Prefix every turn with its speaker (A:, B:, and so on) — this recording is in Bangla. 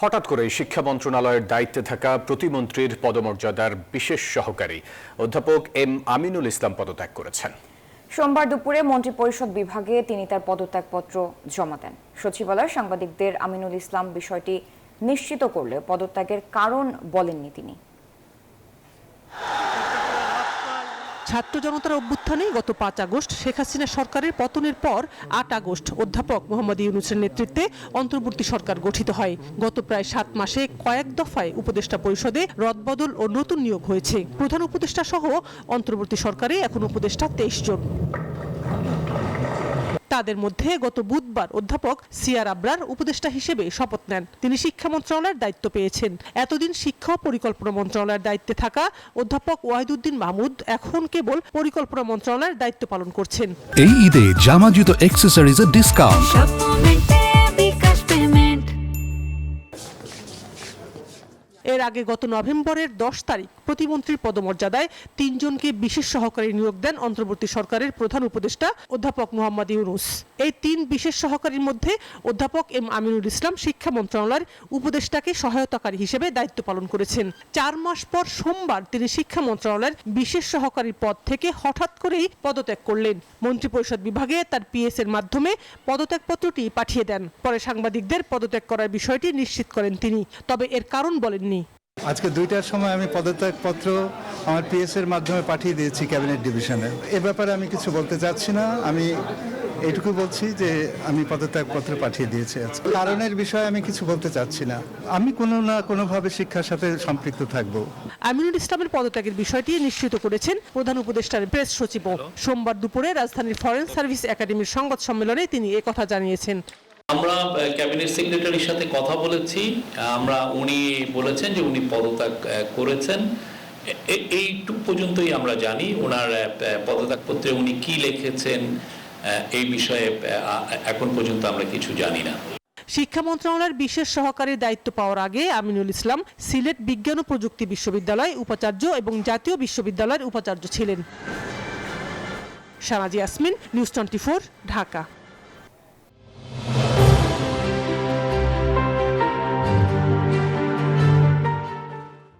A: হঠাৎ করে শিক্ষা মন্ত্রণালয়ের দায়িত্বে থাকা প্রতিমন্ত্রীর পদমর্যাদার বিশেষ সহকারী অধ্যাপক এম আমিনুল ইসলাম পদত্যাগ করেছেন।
B: সোমবার দুপুরে মন্ত্রিপরিষদ বিভাগে তিনি তার পদত্যাগপত্র জমা দেন। সচিবালয়ে সাংবাদিকদের আমিনুল ইসলাম বিষয়টি নিশ্চিত করলে পদত্যাগের কারণ বলেননি তিনি।
C: ছাত্র জনতার অভ্যুত্থানে গত 5 আগস্ট শেখ হাসিনা সরকারের পতনের পর 8 আগস্ট অধ্যাপক মোহাম্মদ ইউনূসের নেতৃত্বে অন্তর্বর্তী সরকার গঠিত হয়। গত প্রায় 7 মাসে কয়েক দফায় উপদেষ্টা পরিষদে রদবদল ও নতুন নিয়োগ হয়েছে। প্রধান উপদেষ্টা সহ অন্তর্বর্তী সরকারে এখন উপদেষ্টা 23 জন। তাদের মধ্যে গত বুধবার অধ্যাপক সিয়ার আবরার উপদেষ্টা হিসেবে শপথ নেন। তিনি শিক্ষা মন্ত্রণালয়ের দায়িত্ব পেয়েছেন। এতদিন শিক্ষা ও পরিকল্পনা মন্ত্রণালয়ের দায়িত্বে থাকা অধ্যাপক ওয়াহিদুদ্দিন মাহমুদ এখন কেবল পরিকল্পনা মন্ত্রণালয়ের দায়িত্ব পালন করছেন।
D: এই ঈদে জামা জুতো অ্যাকসেসরিজের ডিসকাউন্ট।
C: এর আগে গত নভেম্বরের 10 তারিখ প্রতিমন্ত্রীর পদমর্যাদায় 3 জনকে বিশেষ সহকারী নিয়োগ দেন অন্তর্বর্তী সরকারের প্রধান উপদেষ্টা অধ্যাপক মোহাম্মদ ইউনূস। এই 3 বিশেষ সহকারীর মধ্যে অধ্যাপক এম আমিনুল ইসলাম শিক্ষা মন্ত্রণালয়ের উপদেষ্টাকে সহায়তাকারী হিসেবে দায়িত্ব পালন করেছেন। 4 মাস পর সোমবার তিনি শিক্ষা মন্ত্রণালয়ের বিশেষ সহকারীর পদ থেকে হঠাৎ করেই পদত্যাগ করলেন। মন্ত্রিপরিষদ বিভাগে তার পিএস এর মাধ্যমে পদত্যাগপত্রটি পাঠিয়ে দেন। পরে সাংবাদিকদের পদত্যাগ করার বিষয়টি নিশ্চিত করেন তিনি, তবে এর কারণ বলেননি।
E: আজকে 2টার সময় আমি পদত্যাগপত্র আমার পিএস এর মাধ্যমে পাঠিয়ে দিয়েছি ক্যাবিনেট ডিভিশনে। এ ব্যাপারে আমি কিছু বলতে চাচ্ছি না। আমি এইটুকু বলছি যে আমি পদত্যাগপত্র পাঠিয়ে দিয়েছি। কারণের বিষয়ে আমি কিছু বলতে চাচ্ছি না। আমি কোনো না কোনোভাবে শিক্ষার সাথে সম্পৃক্ত থাকব।
C: আমিনুল ইসলামের পদত্যাগের বিষয়টি নিশ্চিত করেছেন প্রধান উপদেষ্টার প্রেস সচিব। সোমবার দুপুরে রাজধানীর ফরেন সার্ভিস একাডেমির সংবাদ সম্মেলনে তিনি একথা জানিয়েছেন।
F: আমরা ক্যাবিনেট সেক্রেটারির সাথে কথা বলেছি। উনি বলেছেন যে উনি পদত্যাগ করেছেন। এইটুকু পর্যন্তই আমরা জানি। ওনার পদত্যাগপত্রে উনি কি লিখেছেন এই বিষয়ে এখন পর্যন্ত আমরা কিছু জানি না।
C: শিক্ষা মন্ত্রণালয়ের বিশেষ সহকারীর দায়িত্ব পাওয়ার আগে আমিনুল ইসলাম সিলেট বিজ্ঞান ও প্রযুক্তি বিশ্ববিদ্যালয় উপাচার্য এবং জাতীয় বিশ্ববিদ্যালয়ের উপাচার্য ছিলেন। শাহনাজ ইয়াসমিন, নিউজ 24, ঢাকা।